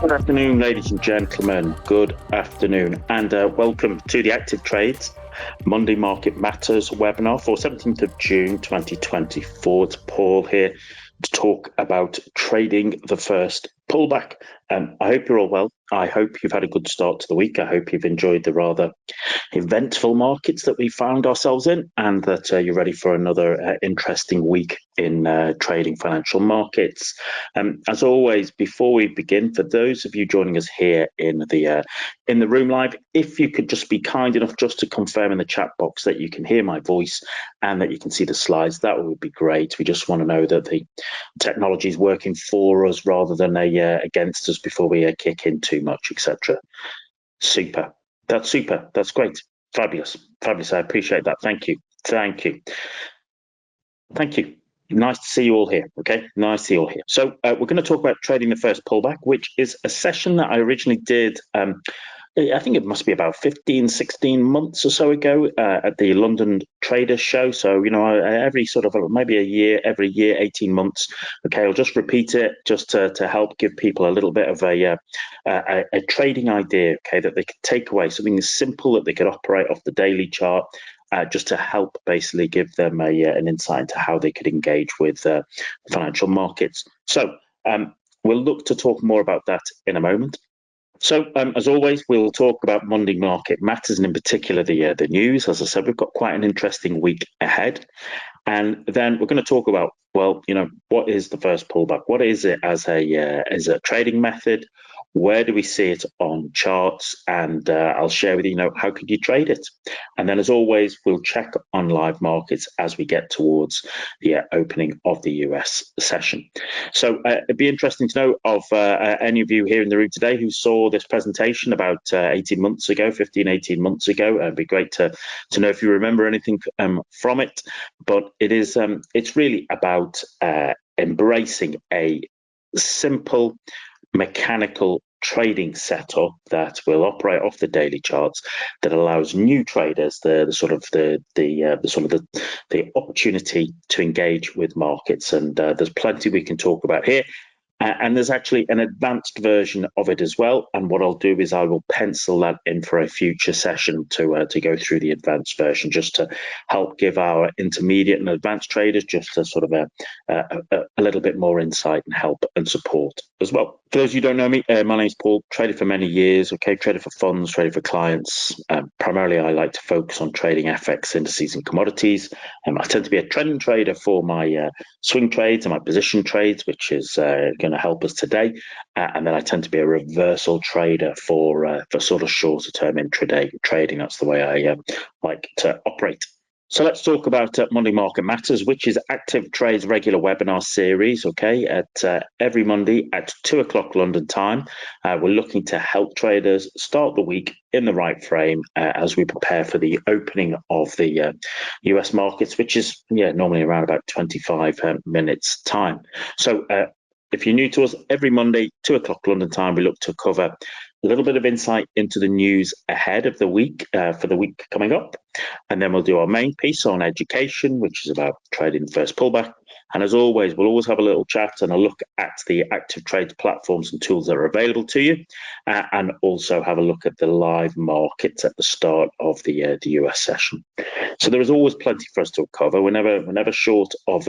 Good afternoon, ladies and gentlemen. Good afternoon, and welcome to the ActivTrades Monday Market Matters webinar for 17th of June 2024. It's Paul here to talk about trading the first pullback. I hope you're all well. I hope you've had a good start to the week. I hope you've enjoyed the rather eventful markets that we found ourselves in, and that you're ready for another interesting week in trading financial markets. As always, before we begin, for those of you joining us here in the room live, if you could just be kind enough just to confirm in the chat box that you can hear my voice and that you can see the slides, that would be great. We just want to know that the technology is working for us rather than against us before we kick in too much, etc. Super. That's super. That's great. Fabulous. Fabulous. I appreciate that. Thank you. Thank you. Thank you. Nice to see you all here. Okay, nice to see you all here. So we're going to talk about trading the first pullback, which is a session that I originally did. I think it must be about 15, 16 months or so ago at the London Trader Show. So, you know, every sort of maybe a year, every year, 18 months. Okay, I'll just repeat it just to help give people a little bit of a trading idea, okay, that they could take away, something simple that they could operate off the daily chart. Just to help basically give them an insight into how they could engage with financial markets. So we'll look to talk more about that in a moment. So, as always, we'll talk about Monday market matters, and in particular the news. As I said, we've got quite an interesting week ahead. And then we're going to talk about, well, you know, what is the first pullback? What is it as a trading method? Where do we see it on charts? And I'll share with you, how could you trade it? And then, as always, we'll check on live markets as we get towards the opening of the US session. So it'd be interesting to know of any of you here in the room today who saw this presentation about 18 months ago, 15, 18 months ago. It'd be great to know if you remember anything from it. But it's really about embracing a simple mechanical trading setup that will operate off the daily charts, that allows new traders the opportunity to engage with markets. And there's plenty we can talk about here. And there's actually an advanced version of it as well. And what I'll do is I will pencil that in for a future session to go through the advanced version, just to help give our intermediate and advanced traders just a sort of a little bit more insight and help and support as well. For those of you who don't know me, my name's Paul. Traded for many years. Okay, traded for funds, traded for clients. Primarily, I like to focus on trading FX, indices, and commodities. I tend to be a trend trader for my swing trades and my position trades, which is going to help us today. And then I tend to be a reversal trader for sort of shorter term intraday trading. That's the way I like to operate. So let's talk about Monday Market Matters, which is ActivTrades' regular webinar series, okay, at every Monday at 2 o'clock London time. We're looking to help traders start the week in the right frame as we prepare for the opening of the US markets, which is normally around about 25 minutes time. So if you're new to us, every Monday, 2 o'clock London time, we look to cover a little bit of insight into the news ahead of the week, for the week coming up. And then we'll do our main piece on education, which is about trading the first pullback. And as always, we'll always have a little chat and a look at the ActivTrades platforms and tools that are available to you, and also have a look at the live markets at the start of the US session. So there is always plenty for us to cover. We're never short of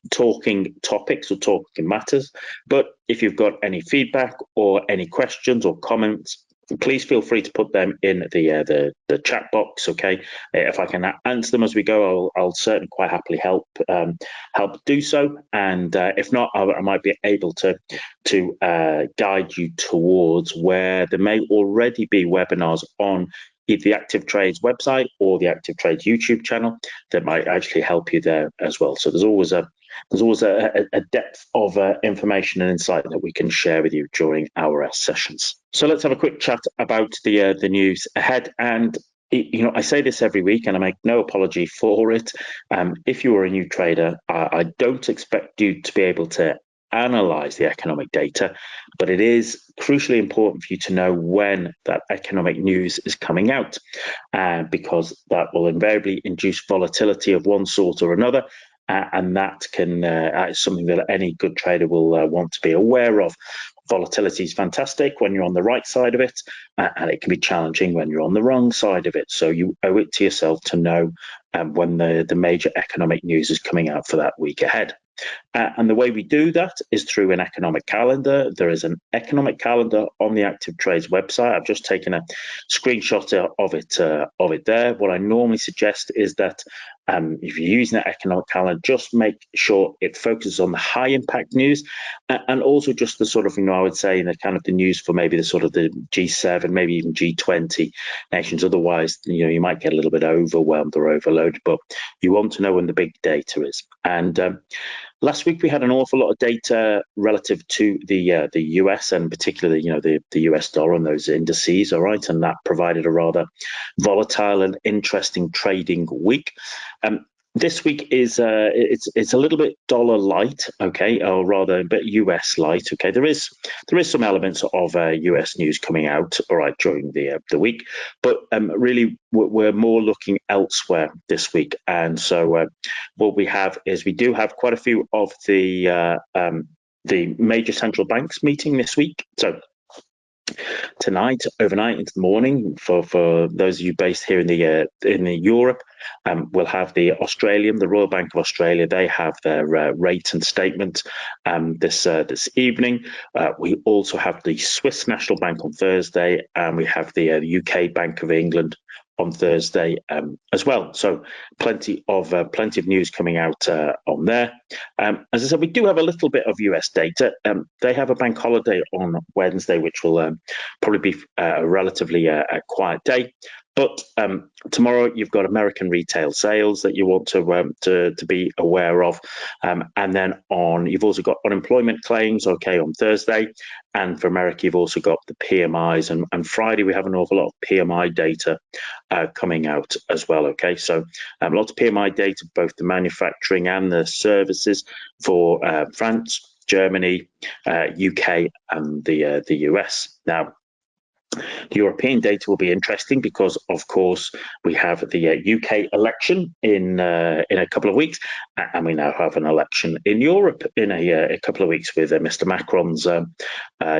talking topics or talking matters. But if you've got any feedback or any questions or comments, please feel free to put them in the chat box. Okay, if I can answer them as we go, I'll certainly quite happily help do so. And if not, I might be able to guide you towards where there may already be webinars on either the ActivTrades website or the ActivTrades YouTube channel that might actually help you there as well. So there's always a depth of information and insight that we can share with you during our sessions. So let's have a quick chat about the news ahead. And I say this every week, and I make no apology for it. If you are a new trader, I don't expect you to be able to analyze the economic data, but it is crucially important for you to know when that economic news is coming out, because that will invariably induce volatility of one sort or another. And that can is something that any good trader will want to be aware of. volatility is fantastic when you're on the right side of it, and it can be challenging when you're on the wrong side of it. So you owe it to yourself to know when the major economic news is coming out for that week ahead. And the way we do that is through an economic calendar. There is an economic calendar on the ActivTrades website. I've just taken a screenshot of it there. What I normally suggest is that if you're using that economic calendar, just make sure it focuses on the high impact news, and also just the sort of, I would say, the kind of the news for maybe the sort of the G7, maybe even G20 nations. Otherwise, you might get a little bit overwhelmed or overloaded, but you want to know when the big data is. And last week we had an awful lot of data relative to the US, and particularly the US dollar and those indices, all right, and that provided a rather volatile and interesting trading week. This week is it's a little bit dollar light, okay, or rather a bit US light, okay. There is some elements of US news coming out, all right, during the week, but really we're more looking elsewhere this week. And so what we have is we do have quite a few of the major central banks meeting this week. So tonight, overnight into the morning, for those of you based here in the Europe, we'll have the Royal Bank of Australia. They have their rate and statement this evening. We also have the Swiss National Bank on Thursday, and we have the UK Bank of England on Thursday as well. So plenty of news coming out on there. As I said, we do have a little bit of US data. They have a bank holiday on Wednesday, which will probably be a relatively a quiet day. But tomorrow you've got American retail sales that you want to be aware of, and then you've also got unemployment claims, okay, on Thursday, and for America you've also got the PMIs, and Friday we have an awful lot of PMI data coming out as well, okay. So lots of PMI data, both the manufacturing and the services for France, Germany, UK, and the US. Now, the European data will be interesting because, of course, we have the UK election in a couple of weeks, and we now have an election in Europe in a couple of weeks with Mr. Macron's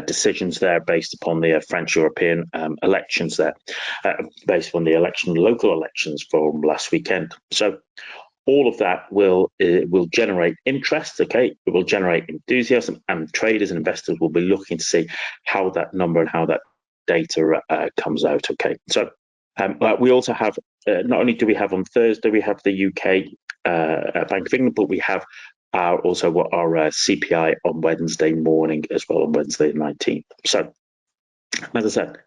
decisions there based upon the French European elections there, based on the local elections from last weekend. So all of that will generate interest, okay? It will generate enthusiasm, and traders and investors will be looking to see how that number and how that data comes out, okay. So we also have, not only do we have on Thursday, we have the UK Bank of England, but we have also our CPI on Wednesday morning as well, on Wednesday the 19th. So, as I said,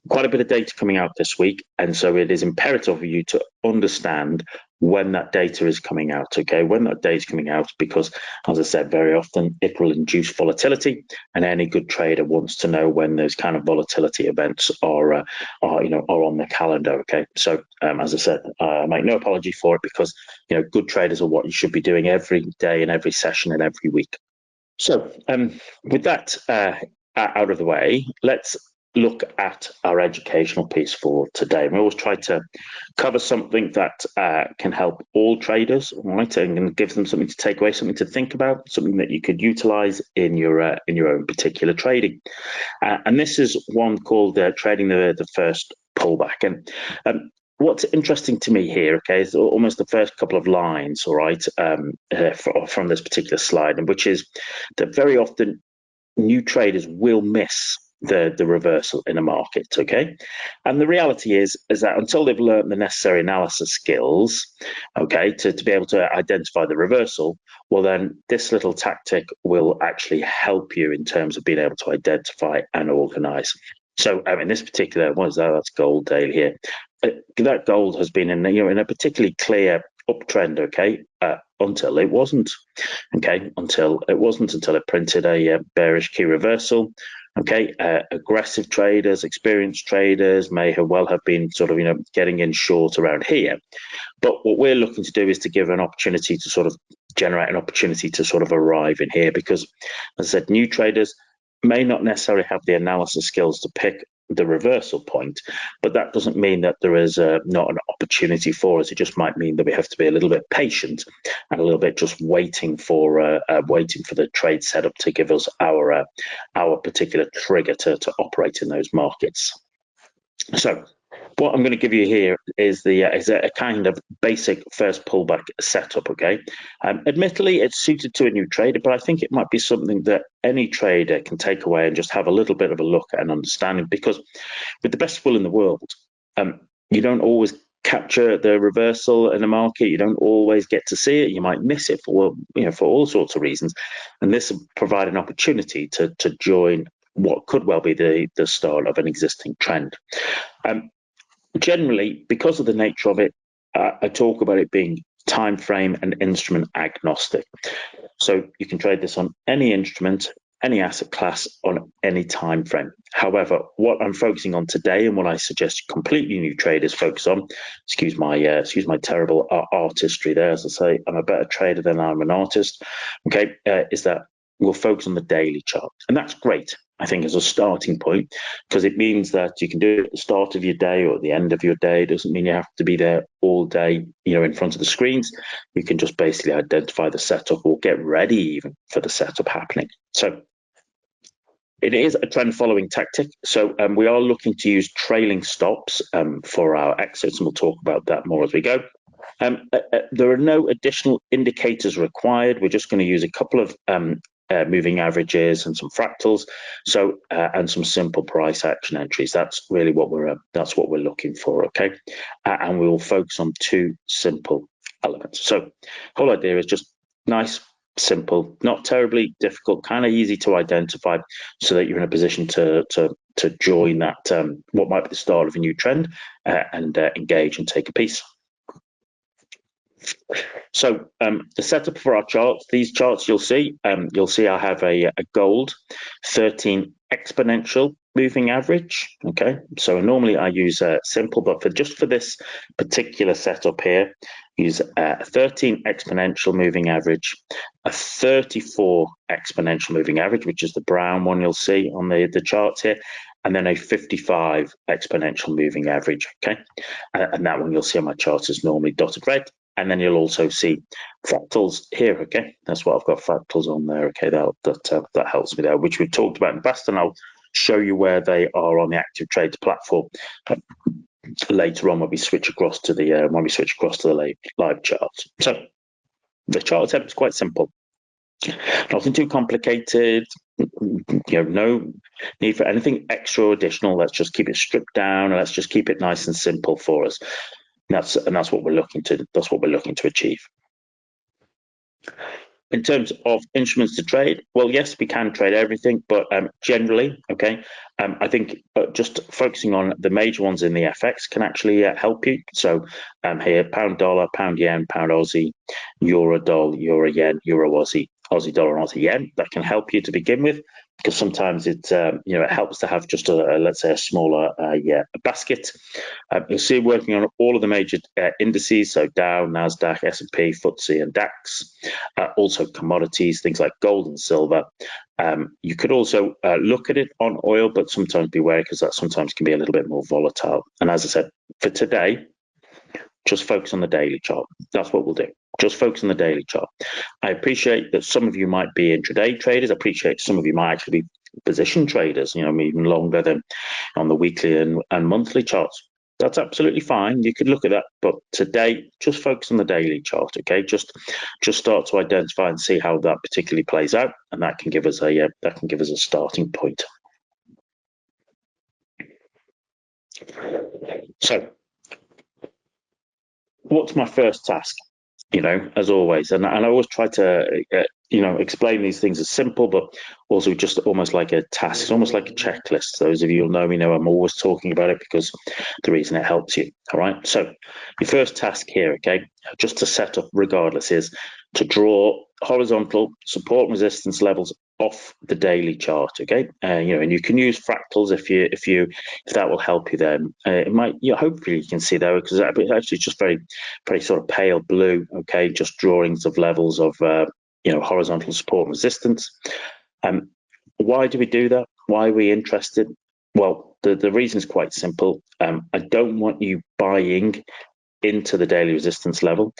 quite a bit of data coming out this week, and so it is imperative for you to understand when that data is coming out, okay? When that data is coming out, because, as I said, very often it will induce volatility, and any good trader wants to know when those kind of volatility events are on the calendar, okay? So, as I said, I make no apology for it, because good traders are what you should be doing every day and every session and every week. So, with that out of the way, let's look at our educational piece for today. We always try to cover something that can help all traders, right, and give them something to take away, something to think about, something that you could utilize in your own particular trading. And this is one called trading the first pullback. And what's interesting to me here, okay, is almost the first couple of lines, all right, from this particular slide, and which is that very often new traders will miss the reversal in a market, okay? And the reality is that until they've learned the necessary analysis skills, okay, to be able to identify the reversal, well, then this little tactic will actually help you in terms of being able to identify and organize. So in this particular, what is that? That's gold daily here. That gold has been in a particularly clear uptrend, okay, until it wasn't, okay, until it printed a bearish key reversal. Okay, aggressive traders, experienced traders may well have been sort of, getting in short around here. But what we're looking to do is to give an opportunity to sort of generate an opportunity to sort of arrive in here, because, as I said, new traders, may not necessarily have the analysis skills to pick the reversal point, but that doesn't mean that there is not an opportunity for us. It just might mean that we have to be a little bit patient and a little bit just waiting for the trade setup to give us our particular trigger to operate in those markets. So what I'm going to give you here is a kind of basic first pullback setup, okay? Admittedly, it's suited to a new trader, but I think it might be something that any trader can take away and just have a little bit of a look and understanding, because with the best will in the world, you don't always capture the reversal in the market. You don't always get to see it. You might miss it for all sorts of reasons, and this will provide an opportunity to join what could well be the start of an existing trend. Generally, because of the nature of it, I talk about it being time frame and instrument agnostic. So you can trade this on any instrument, any asset class, on any time frame. However, what I'm focusing on today, and what I suggest completely new traders focus on, excuse my terrible artistry there, as I say, I'm a better trader than I'm an artist, okay, is that we'll focus on the daily chart. And that's great, I think, as a starting point, because it means that you can do it at the start of your day or at the end of your day. It doesn't mean you have to be there all day, in front of the screens. You can just basically identify the setup or get ready even for the setup happening. So it is a trend following tactic. So we are looking to use trailing stops for our exits, and we'll talk about that more as we go. There are no additional indicators required. We're just going to use a couple of moving averages and some fractals, so and some simple price action entries. That's really what we're looking for, okay? And we will focus on two simple elements. So the whole idea is just nice, simple, not terribly difficult, kind of easy to identify, so that you're in a position to join that what might be the start of a new trend and engage and take a piece. So the setup for our charts, these charts you'll see I have a gold 13 exponential moving average, okay? So normally I use simple, but for this particular setup here, use a 13 exponential moving average, a 34 exponential moving average, which is the brown one you'll see on the charts here, and then a 55 exponential moving average, okay? And that one you'll see on my charts is normally dotted red. And then you'll also see fractals here, okay? That's what I've got fractals on there, okay? That helps me there, which we've talked about in the past, and I'll show you where they are on the ActivTrades platform later on when we switch across to the live charts. So the chart setup is quite simple, nothing too complicated. No need for anything extra or additional. Let's just keep it stripped down, and let's just keep it nice and simple for us. And that's what we're looking to achieve. In terms of instruments to trade, well, yes, we can trade everything, but generally, okay, I think just focusing on the major ones in the FX can actually help you. So here, pound dollar, pound yen, pound Aussie, euro doll, euro yen, euro Aussie, Aussie dollar, and Aussie yen. That can help you to begin with, because sometimes it helps to have just let's say a smaller basket. You'll see working on all of the major indices, so Dow, Nasdaq, S&P, FTSE, and DAX. Also commodities, things like gold and silver. You could also look at it on oil, but sometimes be wary, because that sometimes can be a little bit more volatile. And as I said, for today, just focus on the daily chart. That's what we'll do. Just focus on the daily chart. I appreciate that some of you might be intraday traders. I appreciate some of you might actually be position traders, even longer than on the weekly and monthly charts. That's absolutely fine. You could look at that, but today, just focus on the daily chart, okay? Just start to identify and see how that particularly plays out, and that can give us a starting point. So, what's my first task? As always, and I always try to explain these things as simple, but also just almost like a task. It's almost like a checklist. Those of you who know me know I'm always talking about it, because the reason it helps you. All right. So your first task here, okay, just to set up regardless, is to draw horizontal support and resistance levels off the daily chart, okay? And you can use fractals if that will help you. Then it might, hopefully you can see there, because it's actually just very, very sort of pale blue, okay? Just drawings of levels of horizontal support and resistance. Why do we do that? Why are we interested? Well, the reason is quite simple. I don't want you buying into the daily resistance level,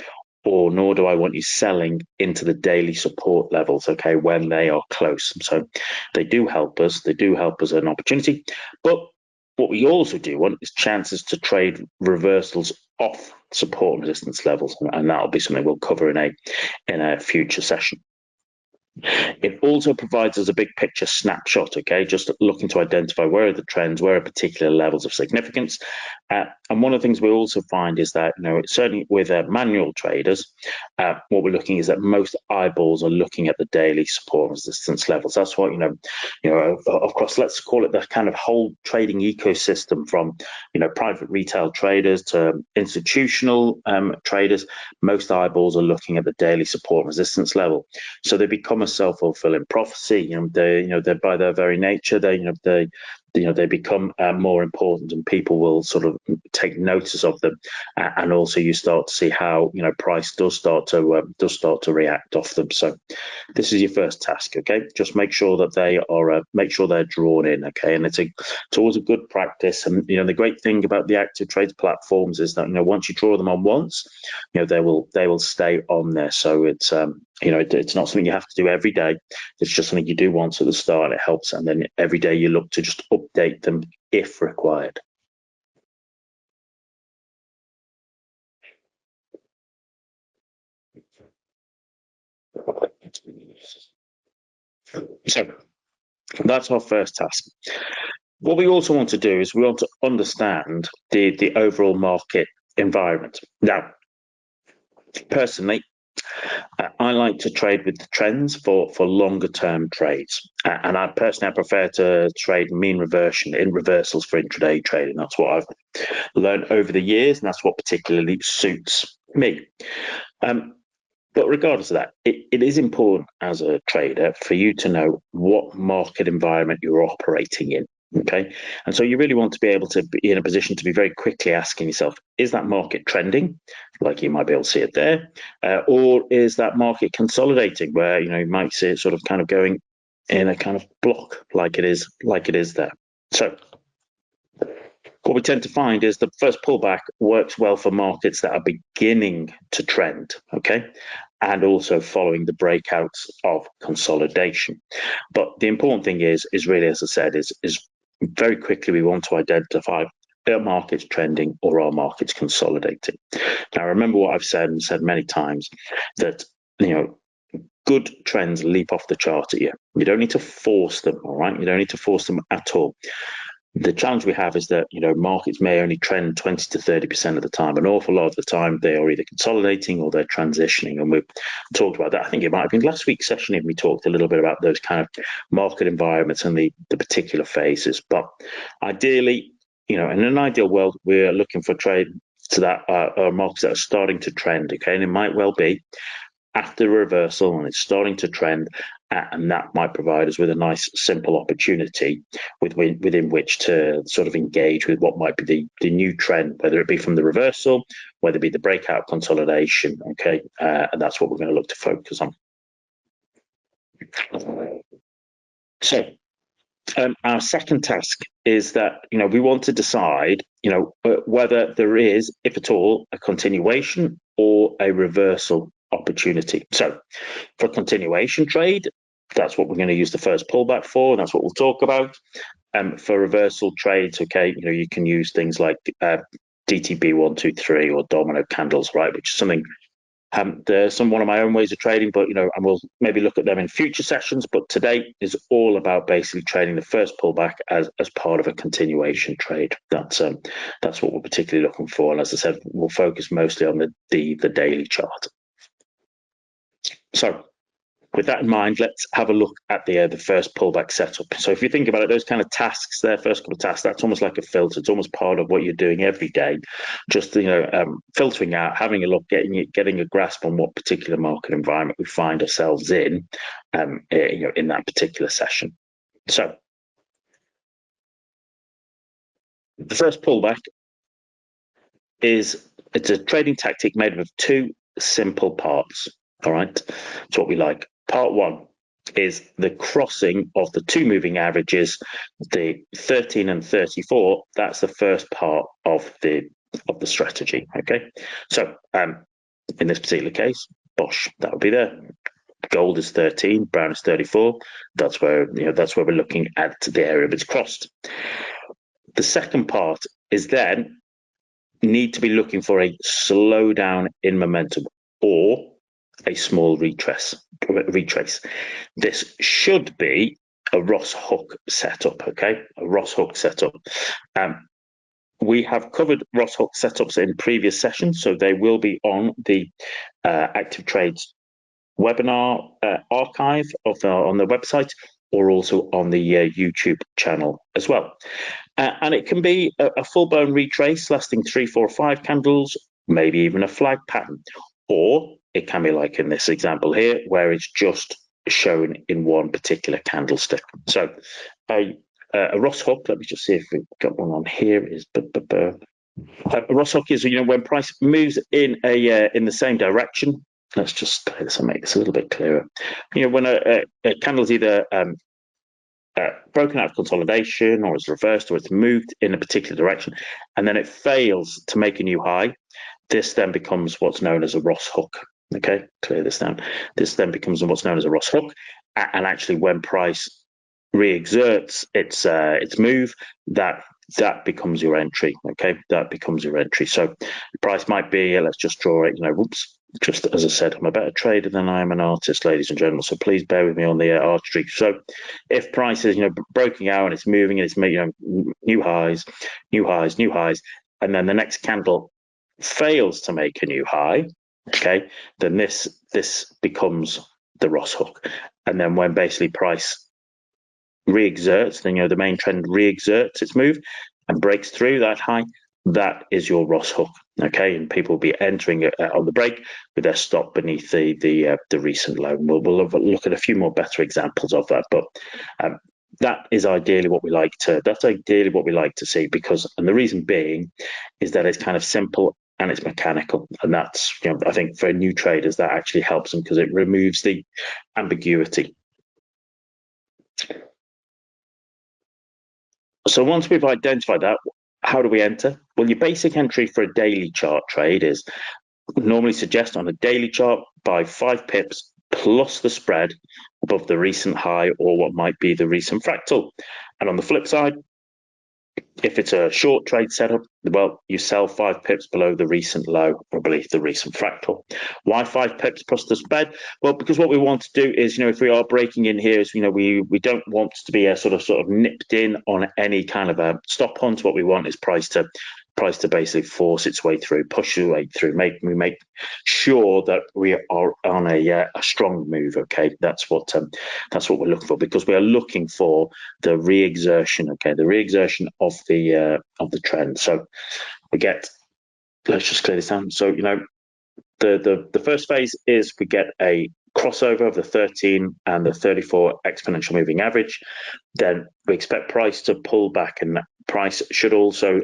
or nor do I want you selling into the daily support levels, okay, when they are close. So they do help us. They do help us an opportunity. But what we also do want is chances to trade reversals off support and resistance levels, and that'll be something we'll cover in a future session. It also provides us a big picture snapshot, okay, just looking to identify where are the trends, where are particular levels of significance. And one of the things we also find is that, certainly with manual traders, what we're looking is that most eyeballs are looking at the daily support and resistance levels. That's what, of course, let's call it the kind of whole trading ecosystem from, private retail traders to institutional traders. Most eyeballs are looking at the daily support and resistance level. So they become a self-fulfilling prophecy. They're by their very nature, they become more important, and people will sort of take notice of them, and also you start to see how price does start to react off them. So this is your first task, okay? Just make sure that they're drawn in, okay? And it's always a good practice. And the great thing about the ActivTrades platforms is that once you draw them on once, they will stay on there. So it's it's not something you have to do every day. It's just something you do once at the start. It helps, and then every day you look to just update them if required. So that's our first task. What we also want to do is we want to understand the overall market environment. Now, personally, I like to trade with the trends for longer term trades. And I prefer to trade mean reversion in reversals for intraday trading. That's what I've learned over the years, and that's what particularly suits me. But regardless of that, it is important as a trader for you to know what market environment you're operating in. Okay. And so you really want to be able to be in a position to be very quickly asking yourself, is that market trending? Like you might be able to see it there. Or is that market consolidating, where you might see it sort of kind of going in a kind of block like it is there. So what we tend to find is the first pullback works well for markets that are beginning to trend, okay, and also following the breakouts of consolidation. But the important thing is really, as I said, is very quickly we want to identify, are markets trending or are markets consolidating? Now, remember what I've said and said many times, that good trends leap off the chart at you. You don't need to force them, all right? You don't need to force them at all. The challenge we have is that markets may only trend 20 to 30% of the time. An awful lot of the time they are either consolidating or they're transitioning, and we've talked about that. I think it might have been last week's session even we talked a little bit about those kind of market environments and the particular phases. But ideally, in an ideal world, we're looking for trade to that markets that are starting to trend, okay, and it might well be after reversal and it's starting to trend, and that might provide us with a nice simple opportunity within which to sort of engage with what might be the new trend, whether it be from the reversal, whether it be the breakout consolidation, okay, and that's what we're going to look to focus on. So our second task is that we want to decide whether there is, if at all, a continuation or a reversal opportunity. So for continuation trade, that's what we're going to use the first pullback for, and that's what we'll talk about. For reversal trades, okay, you can use things like DTB 123 or domino candles, right, which is something there's one of my own ways of trading, but and we'll maybe look at them in future sessions. But today is all about basically trading the first pullback as part of a continuation trade. That's what we're particularly looking for. And as I said, we'll focus mostly on the daily chart. So with that in mind, let's have a look at the first pullback setup. So if you think about it, those kind of tasks there, first couple of tasks, that's almost like a filter. It's almost part of what you're doing every day, just filtering out, having a look, getting a grasp on what particular market environment we find ourselves in that particular session. So the first pullback it's a trading tactic made up of two simple parts. All right, it's what we like. Part one, is the crossing of the two moving averages, the 13 and 34. That's the first part of the strategy. Okay, so in this particular case, bosh, that would be there. Gold is 13, brown is 34. That's where we're looking at the area of it's crossed. The second part is then need to be looking for a slowdown in momentum or a small retrace. This should be a Ross Hook setup, okay? A Ross Hook setup. We have covered Ross Hook setups in previous sessions, so they will be on the ActivTrades webinar archive on the website, or also on the YouTube channel as well. And it can be a full-blown retrace lasting 3, 4, 5 candles, maybe even a flag pattern, or it can be like in this example here, where it's just shown in one particular candlestick. So a Ross Hook, let me just see if we've got one on here, is a Ross Hook is, when price moves in the same direction. Let's just clear this and make this a little bit clearer. When a candle's either broken out of consolidation, or it's reversed, or it's moved in a particular direction, and then it fails to make a new high, this then becomes what's known as a Ross Hook. Okay, clear this down. This then becomes what's known as a Ross Hook, and actually when price re-exerts its move, that becomes your entry. Okay, that becomes your entry. So the price might be, let's just draw it, whoops, just as I said, I'm a better trader than I am an artist, ladies and gentlemen, so please bear with me on the artistry. So if price is, breaking out and it's moving and it's making, new highs, and then the next candle fails to make a new high, okay, then this becomes the Ross Hook. And then when basically price re-exerts, then the main trend re-exerts its move and breaks through that high, that is your Ross Hook. Okay, and people will be entering on the break with their stop beneath the recent low. We'll look at a few more better examples of that, but that is ideally what we like to see, because, and the reason being is that it's kind of simple and it's mechanical, and that's, I think for new traders that actually helps them because it removes the ambiguity. So once we've identified that, how do we enter? Well, your basic entry for a daily chart trade is normally suggest on a daily chart buy 5 pips plus the spread above the recent high or what might be the recent fractal. And on the flip side, if it's a short trade setup, well, you sell 5 pips below the recent low or beneath the recent fractal. Why 5 pips plus the spread? Well, because what we want to do is, if we are breaking in here, is, we don't want to be a sort of nipped in on any kind of a stop hunt. What we want is price to basically force its way through, push its way through, make sure that we are on a strong move. Okay, that's what we're looking for, because we are looking for the re-exertion. Okay, the re-exertion of the trend. So we get, let's just clear this down. So the first phase is we get a crossover of the 13 and the 34 exponential moving average. Then we expect price to pull back, and that price should also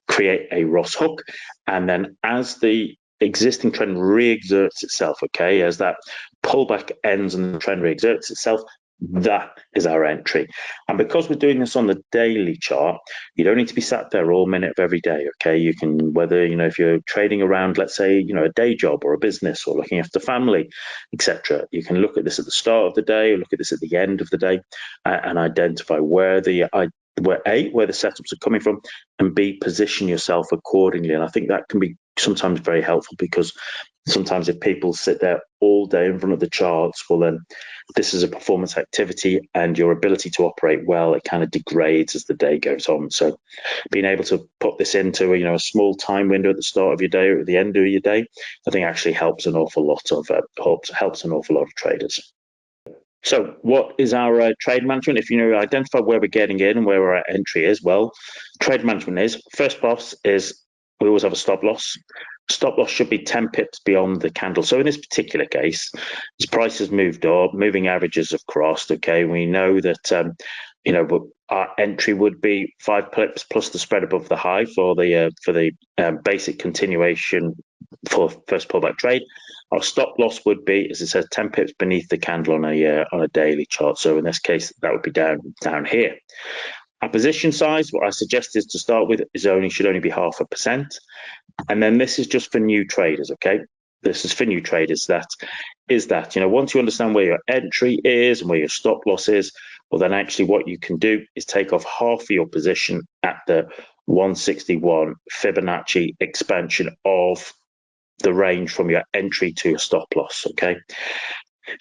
create a Ross Hook. And then as the existing trend re-exerts itself, okay, as that pullback ends and the trend re-exerts itself, that is our entry. And because we're doing this on the daily chart, you don't need to be sat there all minute of every day. Okay, you can, whether if you're trading around, let's say a day job or a business or looking after family, etc., you can look at this at the start of the day or look at this at the end of the day and identify where the setups are coming from, and B, position yourself accordingly. And I think that can be sometimes very helpful, because sometimes if people sit there all day in front of the charts, well, then this is a performance activity and your ability to operate well, it kind of degrades as the day goes on. So being able to put this into a small time window at the start of your day or at the end of your day, I think actually helps an awful lot of traders. So what is our trade management? If identify where we're getting in and where our entry is, well, trade management is, first boss is, we always have a stop loss. Stop loss should be 10 pips beyond the candle. So in this particular case, as price has moved up, moving averages have crossed. Okay, we know that our entry would be 5 pips plus the spread above the high for the basic continuation for first pullback trade. Our stop loss would be, as it says, 10 pips beneath the candle on a daily chart. So in this case, that would be down here. Our position size, what I suggest is to start with, should only be 0.5%, and then this is just for new traders. Okay, this is for new traders. That once you understand where your entry is and where your stop loss is, well, then actually what you can do is take off half of your position at the 161 Fibonacci expansion of the range from your entry to your stop loss. Okay,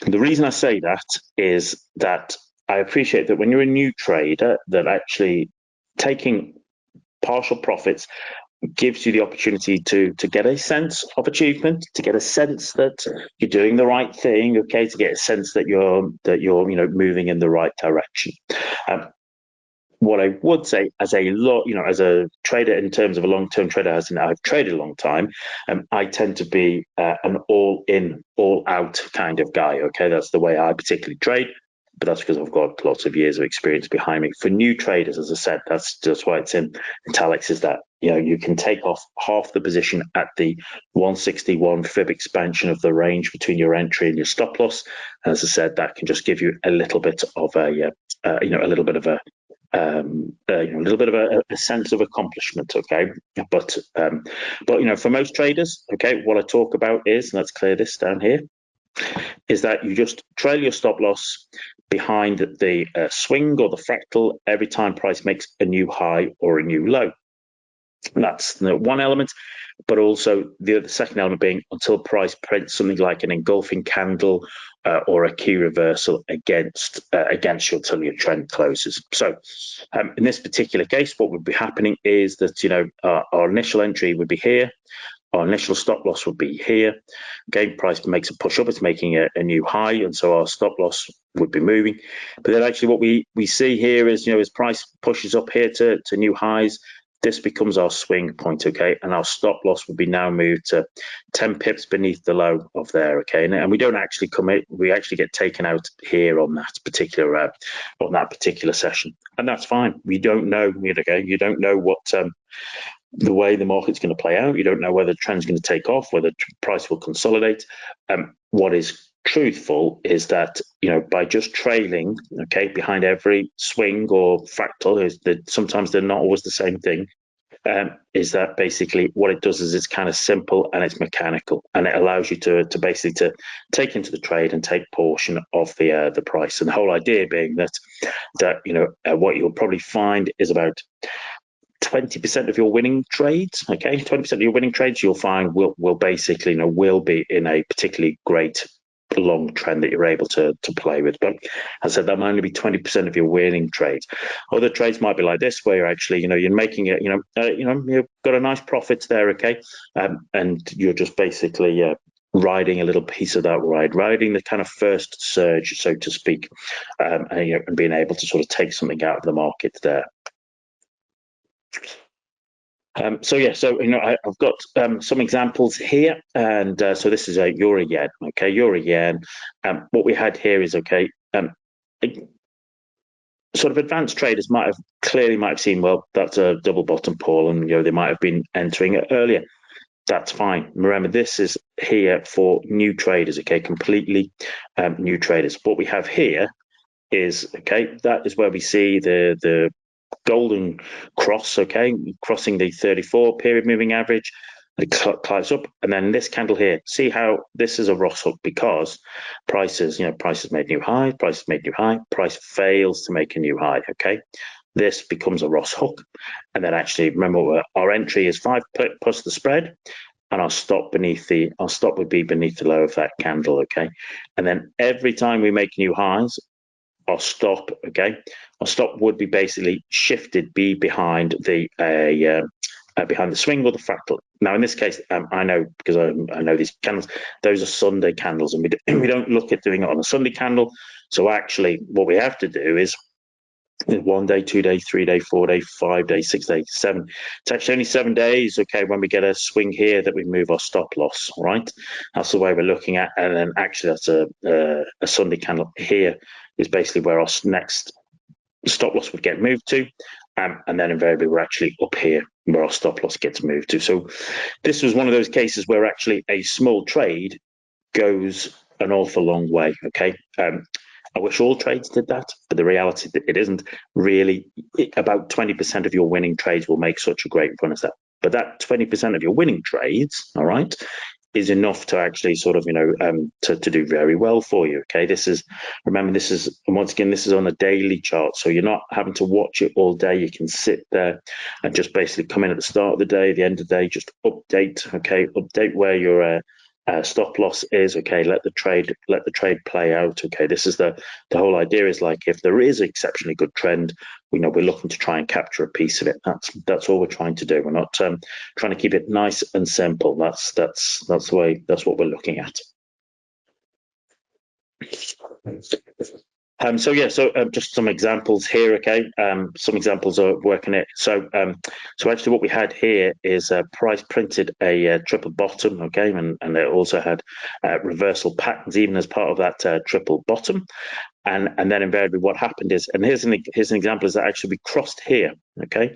and the reason I say that is that I appreciate that when you're a new trader, that actually taking partial profits gives you the opportunity to get a sense of achievement, to get a sense that you're doing the right thing, okay, to get a sense that you're moving in the right direction. What I would say as a trader, in terms of a long-term trader, as in I've traded a long time, I tend to be an all-in, all-out kind of guy. Okay, that's the way I particularly trade. But that's because I've got lots of years of experience behind me. For new traders, as I said, that's just why it's in italics, is that you can take off half the position at the 161 fib expansion of the range between your entry and your stop loss. And as I said, that can just give you a little bit of a sense of accomplishment. Okay, but for most traders, okay, what I talk about is, and let's clear this down here, is that you just trail your stop loss behind the swing or the fractal every time price makes a new high or a new low. And that's one element, but also the second element being until price prints something like an engulfing candle or a key reversal against you until your trend closes. So in this particular case, what would be happening is that our initial entry would be here. Our initial stop loss would be here. Okay, price makes a push up, it's making a new high, and so our stop loss would be moving. But then actually what we see here is, as price pushes up here to new highs, this becomes our swing point, okay? And our stop loss would be now moved to 10 pips beneath the low of there, okay? And we don't actually commit, we actually get taken out here on that particular session. And that's fine. We don't know, okay? You don't know what the way the market's going to play out. You don't know whether the trend's going to take off, whether price will consolidate. What is truthful is that by just trailing, okay, behind every swing or fractal, is that sometimes they're not always the same thing. Is that basically what it does is it's kind of simple and it's mechanical, and it allows you to basically to take into the trade and take portion of the price. And the whole idea being that what you'll probably find is about 20% of your winning trades, okay, 20% of your winning trades you'll find will basically will be in a particularly great long trend that you're able to play with. But as I said, that might only be 20% of your winning trades. Other trades might be like this, where you're actually you're making it, you've got a nice profits there, okay, and you're just basically riding a little piece of that ride, riding the kind of first surge, so to speak, and being able to sort of take something out of the market there. I've got some examples here, and so this is a euro yen. Okay, euro yen. What we had here is sort of advanced traders might have seen, well, that's a double bottom, Paul, and they might have been entering it earlier. That's fine. Remember, this is here for new traders. Okay, completely new traders. What we have here is that is where we see the golden cross, okay, crossing the 34 period moving average. It climbs up, and then this candle here, see how this is a Ross hook, because prices made new high, price fails to make a new high, okay. This becomes a Ross hook, and then actually remember our entry is 5 plus the spread, and our stop would be beneath the low of that candle, okay. And then every time we make new highs, our stop would be basically shifted, be behind the swing or the fractal. Now in this case, I know, because I know these candles, those are Sunday candles, and we don't look at doing it on a Sunday candle. So actually what we have to do is 1 day, 2 day, 3 day, 4 day, 5 day, 6 day, 7. It's actually only 7 days, okay, when we get a swing here that we move our stop loss, right? That's the way we're looking at. And then actually that's a Sunday candle here is basically where our next stop loss would get moved to, and then invariably we're actually up here where our stop loss gets moved to. So this was one of those cases where actually a small trade goes an awful long way. Okay. I wish all trades did that, but the reality that it isn't really. About 20% of your winning trades will make such a great run as that. But that 20% of your winning trades, all right, is enough to actually sort of, to do very well for you. Okay. Remember, this is, and once again, this is on a daily chart. So you're not having to watch it all day. You can sit there and just basically come in at the start of the day, the end of the day, just update. Okay. Update where your stop loss is. Okay. Let the trade play out. Okay. This is the whole idea is like, if there is an exceptionally good trend, we're looking to try and capture a piece of it. That's all we're trying to do. We're not trying to keep it nice and simple. That's the way. That's what we're looking at. So just some examples here. Okay, some examples of working it. So actually, what we had here is price printed a triple bottom. Okay, and it also had reversal patterns even as part of that triple bottom. And then invariably what happened is, and here's an example, is that actually we crossed here. Okay,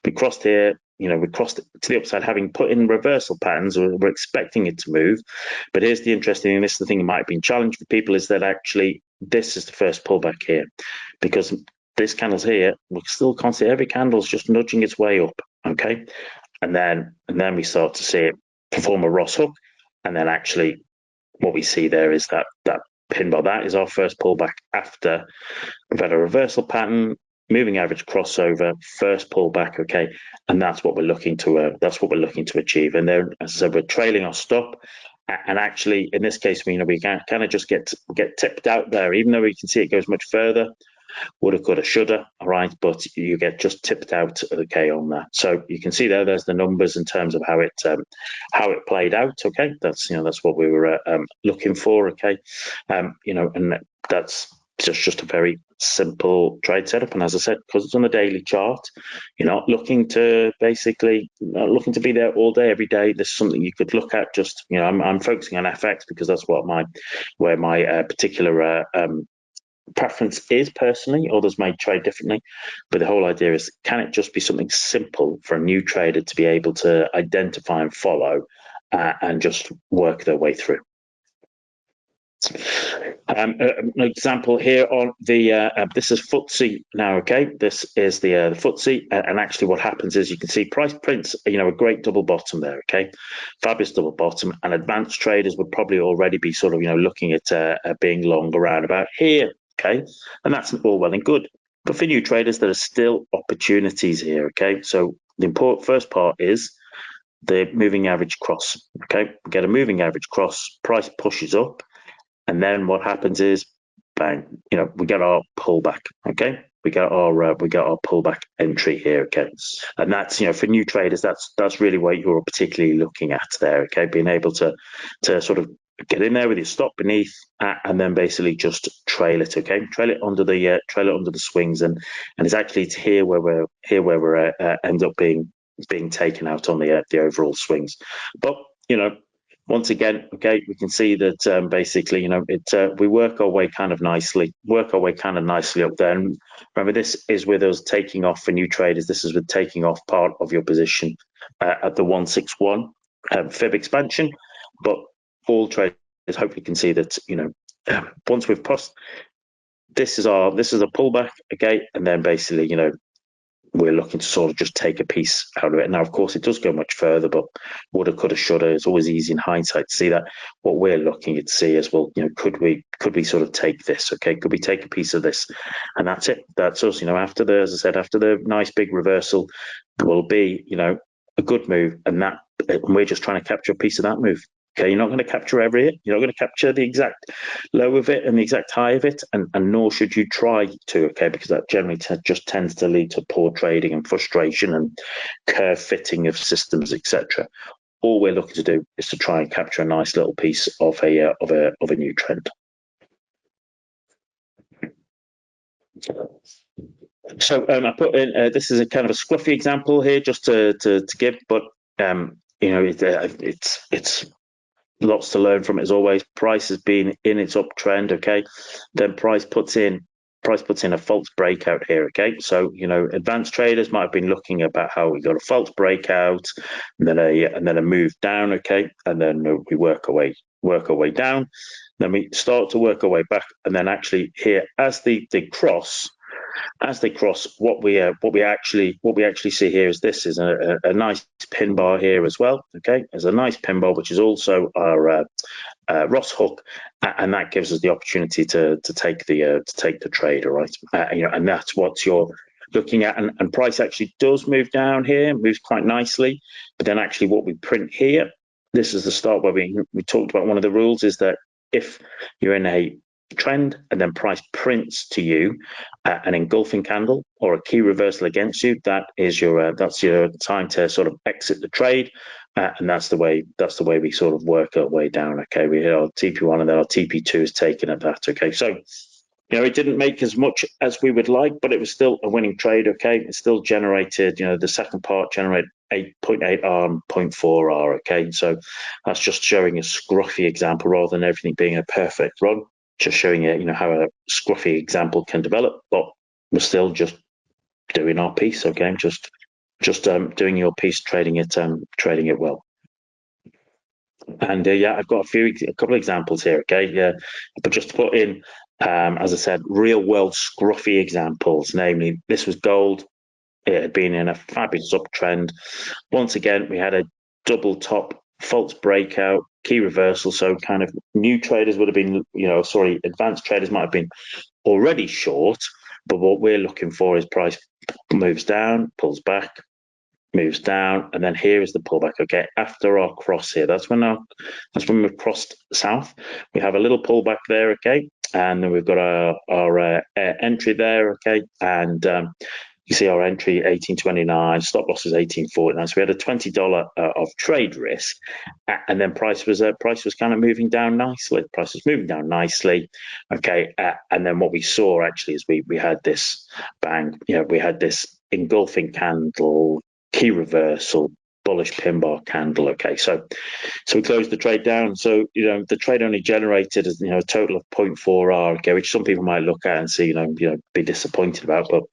we crossed here. We crossed it to the upside, having put in reversal patterns. We're expecting it to move, but here's the interesting thing. This is the thing that might have been challenged for people, is that actually this is the first pullback here, because this candle's here. We still can't see every candle's just nudging its way up. Okay, and then we start to see it perform a Ross hook, and then actually what we see there is that pin bar. That is our first pullback after we've had a reversal pattern, moving average crossover, first pullback. Okay, and that's what we're looking to achieve. And then, as I said, we're trailing our stop. And actually, in this case, we can kind of just get tipped out there, even though we can see it goes much further. Woulda, coulda, shoulda, all right, but you get just tipped out, okay, on that. So you can see there's the numbers in terms of how it played out. Okay, that's what we were looking for. Okay, and that's just a very simple trade setup. And as I said, because it's on a daily chart, you're not looking to be there all day, every day. This is something you could look at. Just I'm focusing on FX because that's where my particular preference is personally. Others may trade differently, but the whole idea is, can it just be something simple for a new trader to be able to identify and follow and just work their way through? An example here on the this is FTSE now. Okay, this is the FTSE, and actually what happens is, you can see price prints a great double bottom there. Okay, fabulous double bottom, and advanced traders would probably already be sort of being long around about here. Okay, and that's all well and good, but for new traders there are still opportunities here. Okay, so the important first part is the moving average cross. Okay, we get a moving average cross, price pushes up, and then what happens is, bang, we get our pullback. Okay, we got our pullback entry here. Okay, and that's for new traders, that's really what you're particularly looking at there. Okay, being able to sort of get in there with your stop beneath, and then basically just trail it. Okay, trail it under the swings, and it's here where we're end up being taken out on the overall swings. But once again, okay, we can see that basically, we work our way kind of nicely up there. And remember, this is with us taking off for new traders. This is with taking off part of your position at the 161 fib expansion. But all traders hopefully can see that once we've crossed, this is a pullback, okay, and then basically we're looking to sort of just take a piece out of it. Now, of course, it does go much further, but woulda, coulda, shoulda. It's always easy in hindsight to see that. What we're looking to see is, well, could we sort of take this? Okay, could we take a piece of this? And that's it. That's us. After the nice big reversal, will be a good move, and we're just trying to capture a piece of that move. Okay, you're not going to capture you're not going to capture the exact low of it and the exact high of it, and nor should you try to, okay, because that generally just tends to lead to poor trading and frustration and curve fitting of systems, etc. All we're looking to do is to try and capture a nice little piece of a new trend. So I put in this is a kind of a scruffy example here just to give, but it's lots to learn from it as always. Price has been in its uptrend, okay, then price puts in price puts in a false breakout here. Okay, so advanced traders might have been looking about how we got a false breakout, and then a move down. Okay, and then we work our way down. Then we start to work our way back, and then actually here as they cross. As they cross, what we actually see here is this is a nice pin bar here as well. Okay, there's a nice pin bar which is also our Ross hook, and that gives us the opportunity to take the trade. All right, and that's what you're looking at. And price actually does move down here, moves quite nicely. But then actually, what we print here, this is the start where we talked about one of the rules is that if you're in a trend and then price prints to you an engulfing candle or a key reversal against you, that's your time to sort of exit the trade. And that's the way we sort of work our way down. Okay, we hit our TP1 and then our TP2 is taken at that. Okay, so it didn't make as much as we would like, but it was still a winning trade. Okay, it still generated, the second part generated 8.8 R and 0.4 R. Okay, so that's just showing a scruffy example rather than everything being a perfect run. Just showing you, how a scruffy example can develop, but we're still just doing our piece. Okay, just doing your piece, trading it well. And I've got a couple of examples here. Okay, but just to put in, as I said, real world scruffy examples. Namely, this was gold. It had been in a fabulous uptrend. Once again, we had a double top false breakout, key reversal. So kind of new traders would have been, advanced traders might have been already short. But what we're looking for is price moves down, pulls back, moves down, and then here is the pullback. Okay, after our cross here, that's when we've crossed south. We have a little pullback there. Okay, and then we've got our entry there. Okay, and you see our entry 1829, stop loss is 1849. So we had a $20 of trade risk, and then price was kind of moving down nicely. Price was moving down nicely, okay. And then what we saw actually is we had this bang. We had this engulfing candle, key reversal, bullish pin bar candle. Okay, so we closed the trade down. So the trade only generated a total of 0.4 R. Okay, which some people might look at and see be disappointed about, but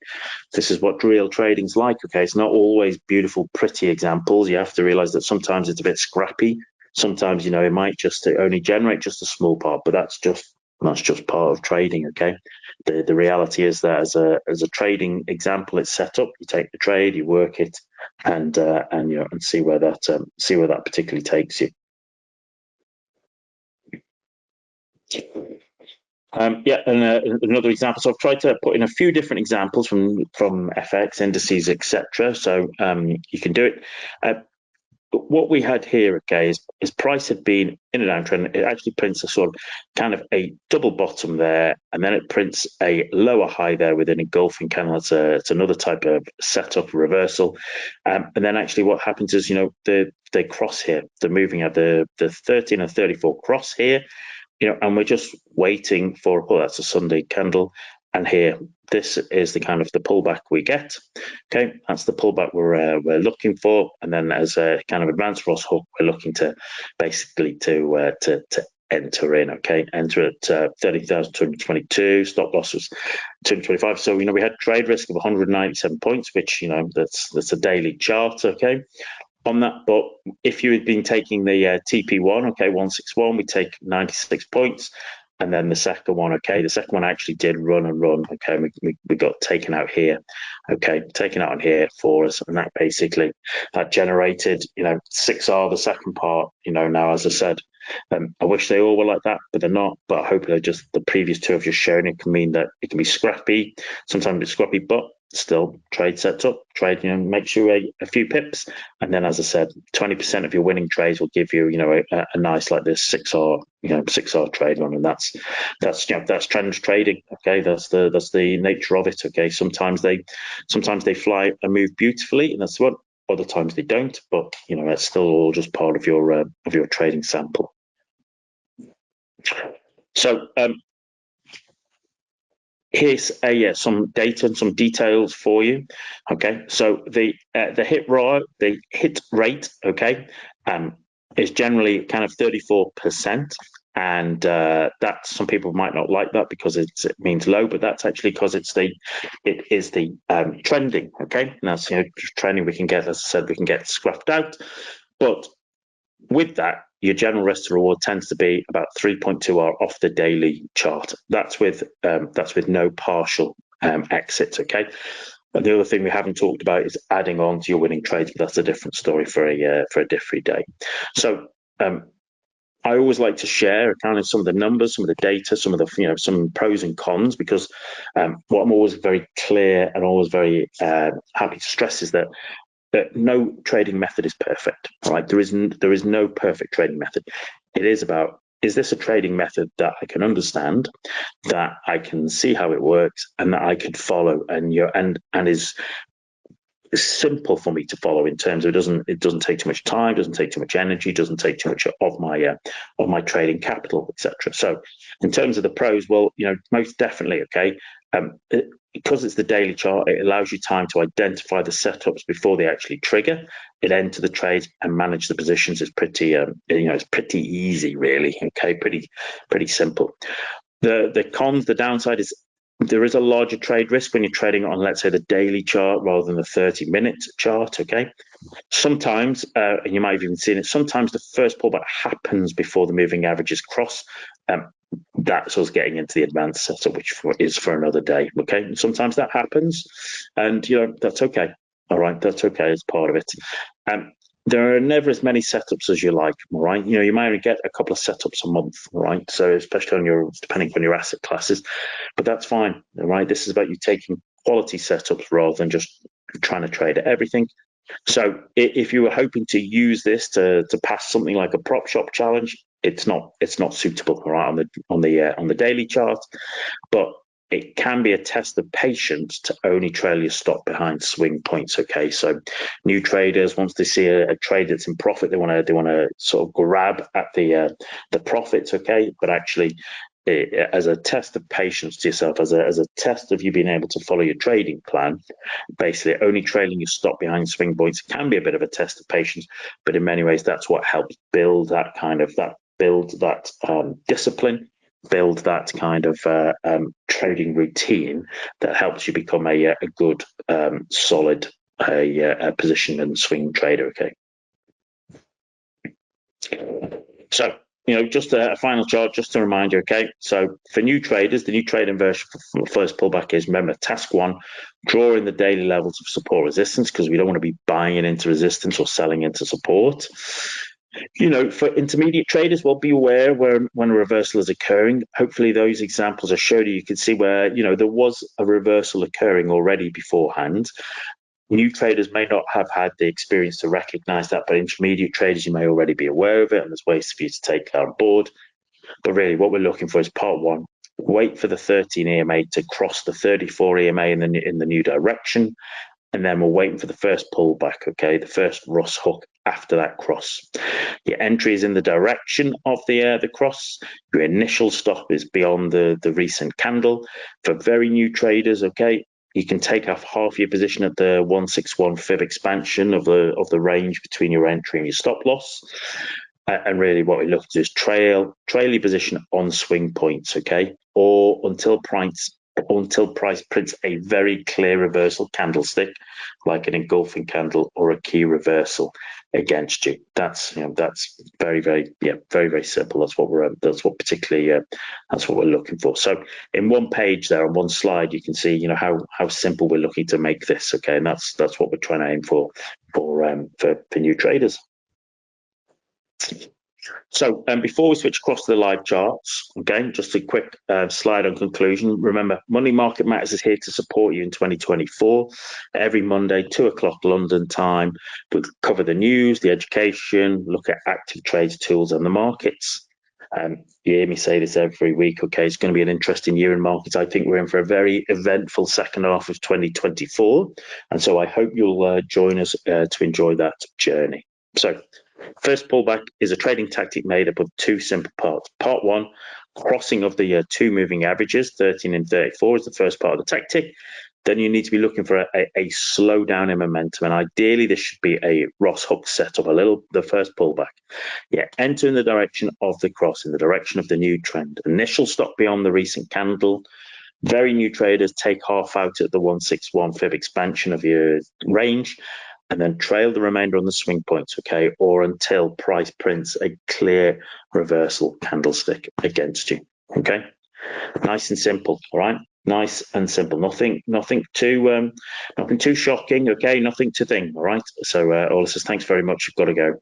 this is what real trading's like. Okay, it's not always beautiful, pretty examples. You have to realize that sometimes it's a bit scrappy. Sometimes it might just only generate just a small part, but that's just part of trading. Okay, the reality is that as a trading example, it's set up. You take the trade, you work it, and see where that particularly takes you. And another example. So I've tried to put in a few different examples from FX indices, etc. So you can do it. What we had here, okay, is price had been in a downtrend. It actually prints a sort of kind of a double bottom there, and then it prints a lower high there with an engulfing candle. It's another type of setup reversal. And then actually what happens is, they cross here. They're moving at the 13 and 34 cross here. And we're just waiting for, that's a Sunday candle. And here, this is the kind of the pullback we get. Okay, that's the pullback we're looking for. And then as a kind of advanced Ross hook, we're looking to basically to enter in. Okay, enter at 30,222. Stop loss was 225. So we had trade risk of 197 points, which that's a daily chart. Okay. On that, but if you had been taking the TP1, okay, 161, we take 96 points, and then the second one, okay, the second one actually did run, okay, we got taken out here, okay, taken out on here for us, and that basically that generated 6R the second part. Now as I said, I wish they all were like that, but they're not. But hopefully, just the previous two I've just shown it can mean that it can be scrappy. Sometimes it's scrappy, but still trade sets up. Trade, makes you a few pips, and then as I said, 20% of your winning trades will give you, a nice like this 6R, 6R trade run, and that's trend trading. Okay, that's the nature of it. Okay, sometimes they fly and move beautifully, and that's what. Other times they don't, but it's still all just part of your trading sample. So here's some data and some details for you. Okay, so the hit rate, okay, is generally kind of 34%. And that some people might not like that because it means low, but that's actually because it is the trending. Okay, and that's trending. We can get, as I said, we can get scruffed out, but with that, your general risk to reward tends to be about 3.2R off the daily chart. That's with no partial exits. Okay. And the other thing we haven't talked about is adding on to your winning trades, but that's a different story for a different day. So I always like to share kind of some of the numbers, some of the data, some of the some pros and cons, because what I'm always very clear and always very happy to stress is that no trading method is perfect. Right? There is no perfect trading method. It is about, is this a trading method that I can understand, that I can see how it works, and that I could follow, and is simple for me to follow in terms of it doesn't take too much time, doesn't take too much energy, doesn't take too much of my trading capital, etc. So in terms of the pros, well, most definitely, okay, because it's the daily chart, it allows you time to identify the setups before they actually trigger, it enter the trades and manage the positions. Is pretty it's pretty easy, really. Okay, pretty simple. The cons, the downside is there is a larger trade risk when you're trading on, let's say, the daily chart rather than the 30-minute chart. Okay, sometimes, and you might have even seen it, sometimes the first pullback happens before the moving averages cross. That's us getting into the advanced setup, which is for another day. Okay, and sometimes that happens, and that's okay. All right, that's okay as part of it. There are never as many setups as you like, all right? You might only get a couple of setups a month, all right? So especially depending on your asset classes, but that's fine, all right? This is about you taking quality setups rather than just trying to trade at everything. So if you were hoping to use this to pass something like a prop shop challenge, it's not suitable, all right, on the daily chart, but it can be a test of patience to only trail your stock behind swing points. Okay, so new traders, once they see a trade that's in profit, they want to sort of grab at the profits. Okay, but actually, as a test of patience to yourself, as a test of you being able to follow your trading plan, basically only trailing your stock behind swing points can be a bit of a test of patience. But in many ways, that's what helps build that discipline, build that kind of trading routine that helps you become a good, solid position and swing trader. Okay. So, just a final chart, just to remind you, okay? So for new traders, the new trading version for first pullback is, remember, task one, draw in the daily levels of support resistance, because we don't want to be buying it into resistance or selling into support. For intermediate traders, well, be aware when a reversal is occurring. Hopefully those examples I showed you can see where, there was a reversal occurring already beforehand. New traders may not have had the experience to recognize that, but intermediate traders, you may already be aware of it, and there's ways for you to take that on board. But really what we're looking for is part one, wait for the 13 EMA to cross the 34 EMA in the new direction. And then we're waiting for the first pullback, okay, the first Ross hook after that cross. Your entry is in the direction of the cross. Your initial stop is beyond the recent candle. For very new traders, okay, you can take off half your position at the 161 fib expansion of the range between your entry and your stop loss. And really what we look to is trail your position on swing points, okay, or until price prints a very clear reversal candlestick, like an engulfing candle or a key reversal against you. That's very, very, very, very simple. That's what we're looking for. So in one page there, on one slide, you can see how simple we're looking to make this. Okay, and that's what we're trying to aim for new traders. So before we switch across to the live charts, okay, just a quick slide on conclusion. Remember, Money Market Matters is here to support you in 2024. Every Monday, 2:00 London time, we cover the news, the education, look at ActivTrades tools and the markets. You hear me say this every week, okay, it's going to be an interesting year in markets. I think we're in for a very eventful second half of 2024. And so I hope you'll join us to enjoy that journey. So first pullback is a trading tactic made up of two simple parts. Part one, crossing of the two moving averages, 13 and 34, is the first part of the tactic. then you need to be looking for a slowdown in momentum. And ideally, this should be a Ross hook setup, the first pullback. Yeah, enter in the direction of the cross, in the direction of the new trend. Initial stop beyond the recent candle. Very new traders take half out at the 161 fib expansion of your range, and then trail the remainder on the swing points, okay, or until price prints a clear reversal candlestick against you, okay. Nice and simple, all right. Nice and simple. Nothing too shocking. Okay, nothing to think. All right. So, Ola says, thanks very much. You've got to go.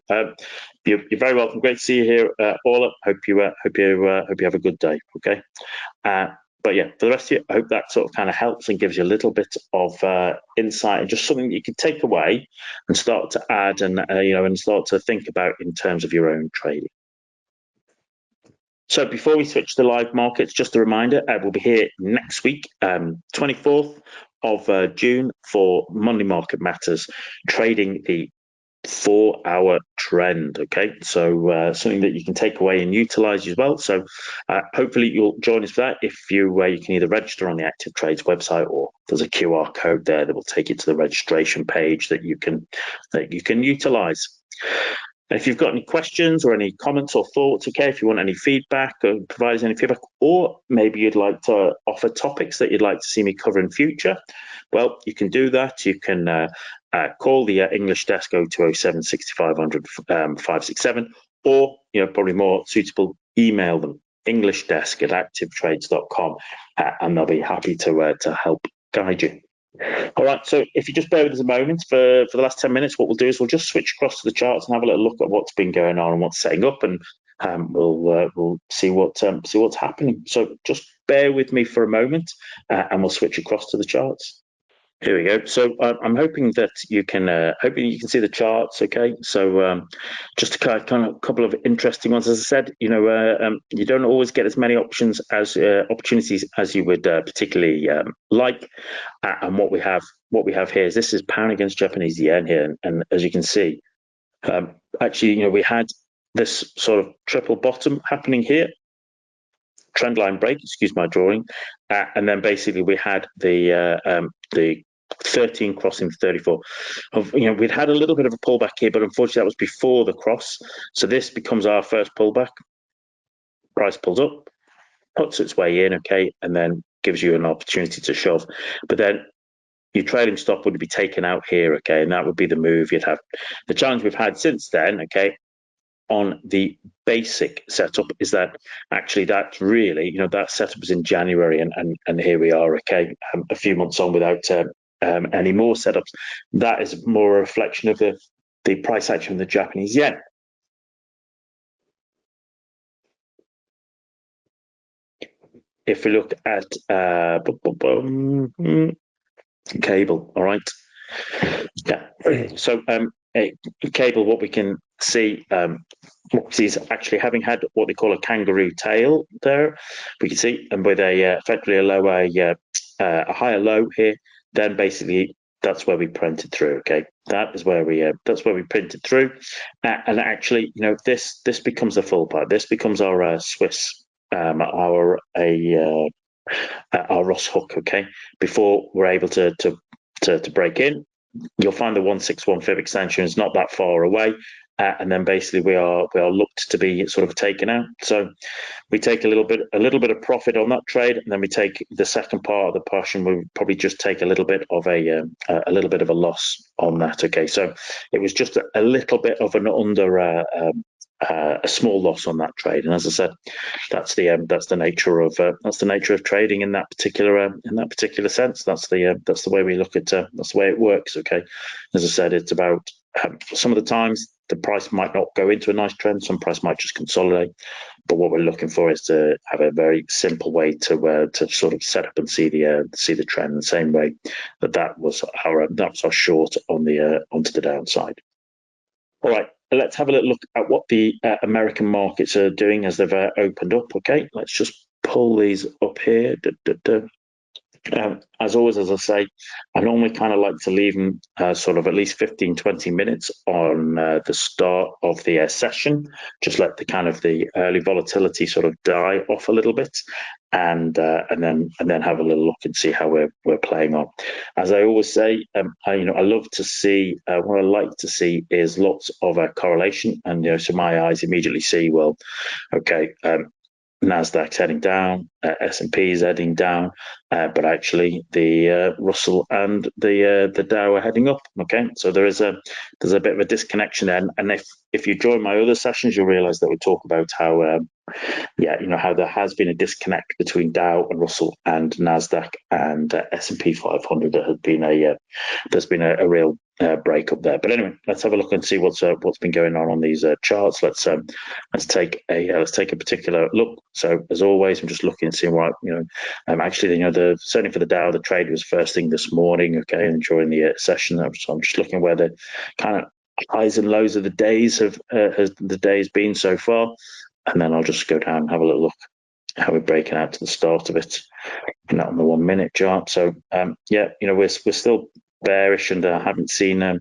You're very welcome. Great to see you here, Ola. Hope you have a good day. Okay. But yeah, for the rest of you, I hope that sort of kind of helps and gives you a little bit of insight and just something that you can take away and start to add and start to think about in terms of your own trading. So before we switch to live markets, just a reminder, we'll be here next week, 24th of June, for Monday Market Matters, trading the 4-hour trend. Okay, so something that you can take away and utilize as well. So hopefully you'll join us for that. If you can either register on the ActivTrades website, or there's a QR code there that will take you to the registration page that you can utilize. If you've got any questions or any comments or thoughts, okay, if you want any feedback or provide us any feedback, or maybe you'd like to offer topics that you'd like to see me cover in future, well, you can do that. You can call the English desk 0207 6500 567, or, probably more suitable, email them, englishdesk@activetrades.com, and they'll be happy to help guide you. All right, so if you just bear with us a moment for the last 10 minutes, what we'll do is we'll just switch across to the charts and have a little look at what's been going on and what's setting up, and we'll see what's happening. So just bear with me for a moment, and we'll switch across to the charts. Here we go. So I'm hoping that you can see the charts. Okay. So just a kind of couple of interesting ones. As I said, you don't always get as many options as opportunities as you would particularly like. And what we have here is, this is pound against Japanese yen here, and as you can see, actually, we had this sort of triple bottom happening here. Trend line break, excuse my drawing, and then basically we had the 13 crossing 34. We'd had a little bit of a pullback here, but unfortunately that was before the cross. So this becomes our first pullback. Price pulls up, puts its way in, okay, and then gives you an opportunity to shove. But then your trailing stop would be taken out here, okay, and that would be the move you'd have. The challenge we've had since then, okay, on the basic setup is that actually that's really, that setup was in January, and here we are, okay, a few months on without any more setups. That is more a reflection of the price action of the Japanese yen. If we look at cable, all right. Yeah. So a cable, what we can see, is actually having had what they call a kangaroo tail there. We can see, and with effectively a higher low here, then basically that's where we printed through. Okay, that's where we printed through, and actually, this becomes the full part. This becomes our Swiss, our Ross hook. Okay, before we're able to break in. You'll find the 161 fib extension is not that far away, and then basically we are looked to be sort of taken out. So we take a little bit of profit on that trade, and then we take the second part of the push, and we probably just take a little bit of a loss on that. Okay, so it was just a little bit of an a small loss on that trade, and as I said, that's the nature of trading in that particular sense. That's the way we look at that's the way it works. Okay, as I said, it's about some of the times the price might not go into a nice trend, some price might just consolidate, but what we're looking for is to have a very simple way to sort of set up and see the trend the same way that was our short on the onto the downside. All right, let's have a little look at what the American markets are doing as they've opened up. Okay, let's just pull these up here. As always, as I say, I normally kind of like to leave them sort of at least 15, 20 minutes on the start of the session. Just let the kind of the early volatility sort of die off a little bit, and then have a little look and see how we're playing on. As I always say, I love to see what I like to see is lots of correlation, and so my eyes immediately see, well, okay. Nasdaq's heading down, S&P is heading down, but actually the Russell and the Dow are heading up. Okay, so there's a bit of a disconnection there, and if you join my other sessions, you'll realise that we talk about how how there has been a disconnect between Dow and Russell and Nasdaq and S&P 500. There's been a real break up there. But anyway, let's have a look and see what's been going on these charts. Let's take a particular look. So as always, I'm just looking and seeing what actually certainly for the Dow, the trade was first thing this morning. Okay, and during the session, so I'm just looking where the kind of highs and lows of the days has the days been so far, and then I'll just go down and have a little look how we're breaking out to the start of it, and that on the 1 minute chart. So we're still bearish, and I haven't seen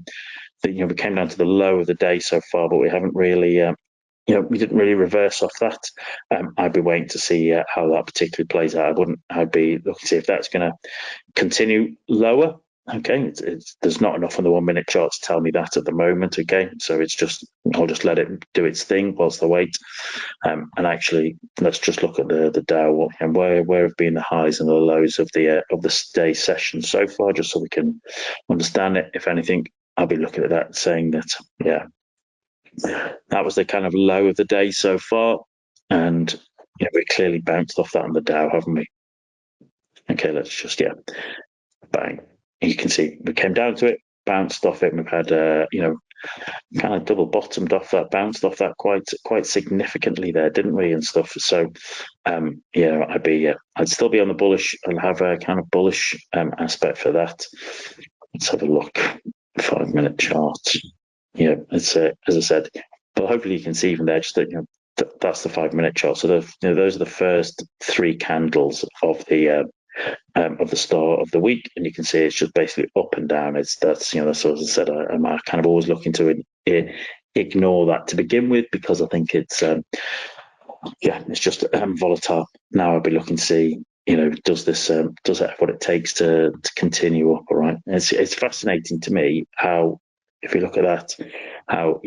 we came down to the low of the day so far, but we haven't really we didn't really reverse off that. I'd be waiting to see how that particularly plays out. I'd be looking to see if that's going to continue lower. Okay, there's not enough on the 1 minute chart to tell me that at the moment. Okay, so I'll just let it do its thing whilst I wait. And actually, let's just look at the Dow and where have been the highs and the lows of the day session so far, just so we can understand it. If anything, I'll be looking at that and saying that that was the kind of low of the day so far, and we clearly bounced off that on the Dow, haven't we? Okay, let's just bang. You can see we came down to it, bounced off it, and we've had kind of double bottomed off that, bounced off that quite significantly there, didn't we, and stuff. So I'd still be on the bullish and have a kind of bullish aspect for that. Let's have a look. 5 minute chart. It's as I said, but hopefully you can see from there just that that's the 5 minute chart. So those are the first three candles of the start of the week, and you can see it's just basically up and down. That's as I said, I'm kind of always looking to ignore that to begin with, because I think it's just volatile. Now I'll be looking to see does it have what it takes to continue up? All right, it's fascinating to me how, if you look at that, how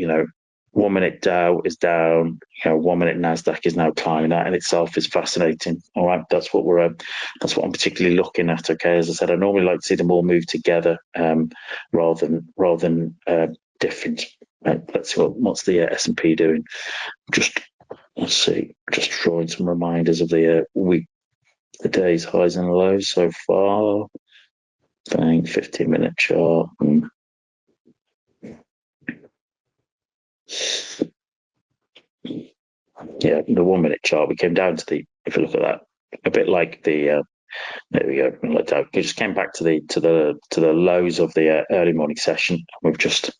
1 minute Dow is down, 1 minute Nasdaq is now climbing. That in itself is fascinating. All right, that's what I'm particularly looking at. Okay, as I said, I normally like to see them all move together rather than different. Let's see what's the S&P doing. Let's see. Just drawing some reminders of the week, the day's highs and lows so far. Bang, 15-minute chart. The 1 minute chart, we came down to if you look at that, a bit like there we go. We just came back to the lows of the early morning session. We've just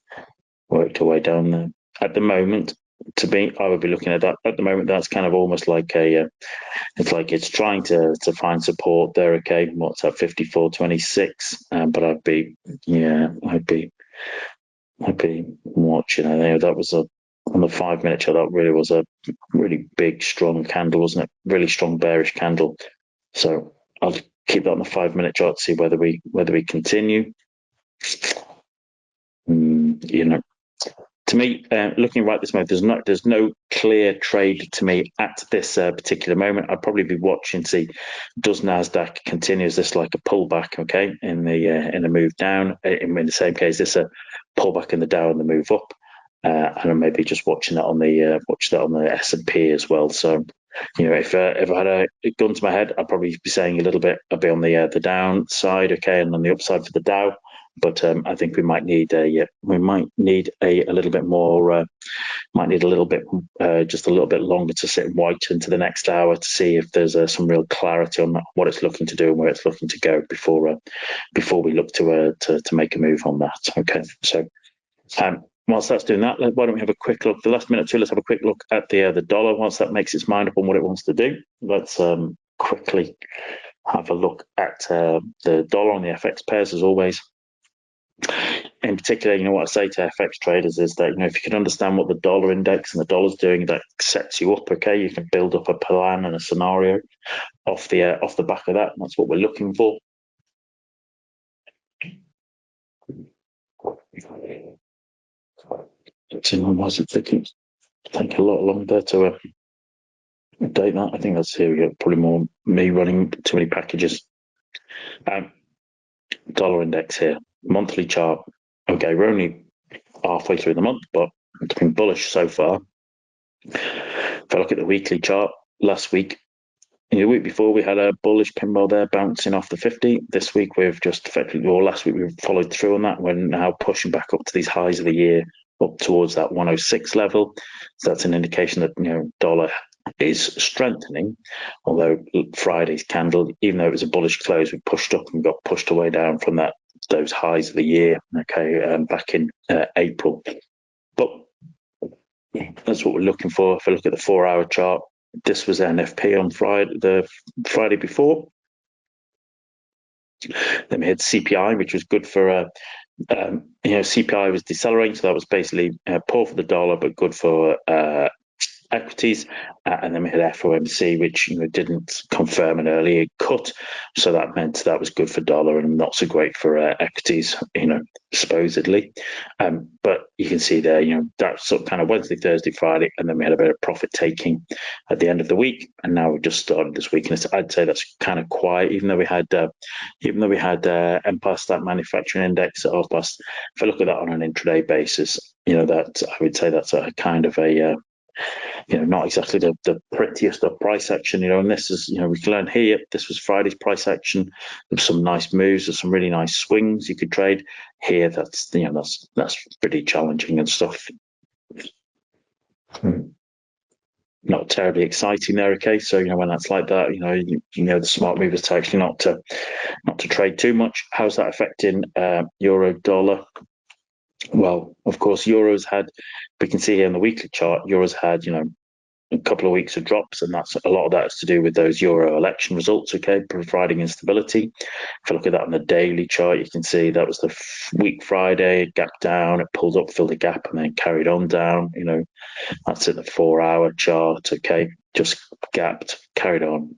worked our way down there. At the moment, to me, I would be looking at that. At the moment, that's kind of almost like it's like it's trying to find support there. Okay, what's that, 54.26? But I'd be watching. I know that was on the 5 minute chart, that really was a really big, strong candle, wasn't it? Really strong bearish candle. So I'll keep that on the 5 minute chart to see whether we continue. To me, looking right this moment, there's no clear trade to me at this particular moment. I'd probably be watching to see, does Nasdaq continue? Is this like a pullback? Okay, in a move down. In the same case, this a pullback in the Dow and the move up. And I'm maybe just watching that on the S&P as well. So, if I had a gun to my head, I'd probably be saying a little bit. I'd be on the downside, okay, and on the upside for the Dow. But I think we might need a little bit more. Might need a little bit, just a little bit longer to sit and wait into the next hour to see if there's some real clarity on what it's looking to do and where it's looking to go before we look to make a move on that. Okay, so. Whilst that's doing that, why don't we have a quick look? The last minute or two, let's have a quick look at the dollar. Once that makes its mind up on what it wants to do, let's quickly have a look at the dollar on the FX pairs as always. In particular, what I say to FX traders is that, if you can understand what the dollar index and the dollar's doing, that sets you up, okay? You can build up a plan and a scenario off the back of that, and that's what we're looking for. Was it taking a lot longer to update that? I think that's here we go. Probably more me running too many packages. Dollar index here, monthly chart. Okay, we're only halfway through the month, but it's been bullish so far. If I look at the weekly chart, last week, the week before we had a bullish pinball there bouncing off the 50. This week we've just effectively, or last week we've followed through on that. We're now pushing back up to these highs of the year, up towards that 106 level. So that's an indication that dollar is strengthening. Although Friday's candle, even though it was a bullish close, we pushed up and got pushed away down from those highs of the year. Okay, back in April. But that's what we're looking for. If I look at the 4-hour chart, this was NFP on the Friday before. Then we had CPI, which was good for CPI was decelerating, so that was basically poor for the dollar but good for equities, and then we had FOMC, which didn't confirm an earlier cut, so that meant that was good for dollar and not so great for equities, supposedly. But you can see there, that's sort of kind of Wednesday, Thursday, Friday, and then we had a bit of profit taking at the end of the week, and now we've just started this week, and I'd say that's kind of quiet, even though we had Empire State Manufacturing Index at half past. If I look at that on an intraday basis, that I would say that's a kind of a not exactly the prettiest of price action, and this is, we can learn here, this was Friday's price action. There's some nice moves, there's some really nice swings you could trade here. That's pretty challenging and stuff. Not terribly exciting there, okay? So, when that's like that, the smart move is actually not to trade too much. How's that affecting euro dollar? Well, of course, euros had, we can see here in the weekly chart, euros had, a couple of weeks of drops, and that's a lot of that is to do with those euro election results, okay, providing instability. If I look at that on the daily chart, you can see that was the week Friday, it gapped down, it pulled up, filled a gap, and then carried on down. That's in the 4-hour chart, okay, just gapped, carried on,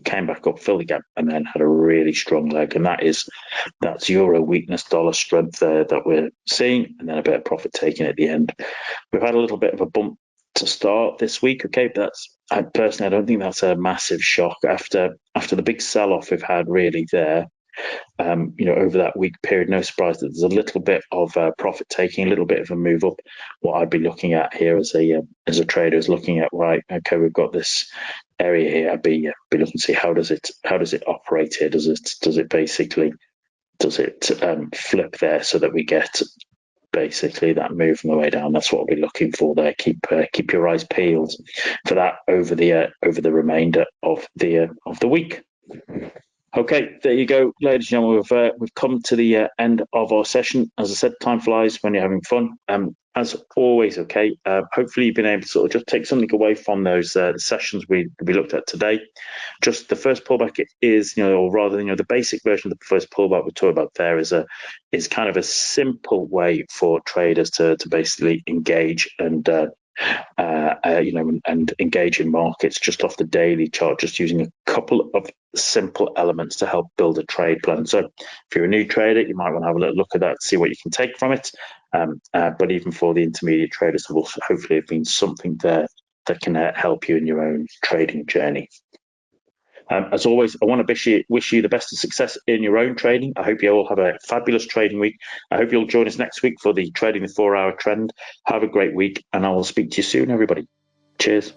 came back up, filled the gap, and then had a really strong leg. And that's euro weakness, dollar strength there that we're seeing, and then a bit of profit taking at the end. We've had a little bit of a bump to start this week, okay, but I don't think that's a massive shock after the big sell-off we've had really there. Over that week period, no surprise that there's a little bit of profit taking, a little bit of a move up. What I'd be looking at here as a trader is looking at, right, okay, we've got this area here. I'd be looking to see how does it operate here? Does it flip there so that we get basically that move on the way down? That's what we'll be looking for there. Keep your eyes peeled for that over the remainder of the week. Okay, there you go, ladies and gentlemen. We've come to the end of our session. As I said, time flies when you're having fun. As always, okay. Hopefully, you've been able to sort of just take something away from those sessions we looked at today. Just the first pullback is, or rather, the basic version of the first pullback we talked about there is kind of a simple way for traders to basically engage and and engage in markets just off the daily chart, just using a couple of simple elements to help build a trade plan. So if you're a new trader, you might want to have a little look at that, see what you can take from it. But even for the intermediate traders, there will hopefully have been something there that can help you in your own trading journey. As always, I want to wish you the best of success in your own trading. I hope you all have a fabulous trading week. I hope you'll join us next week for the Trading the 4-Hour Trend. Have a great week, and I will speak to you soon, everybody. Cheers.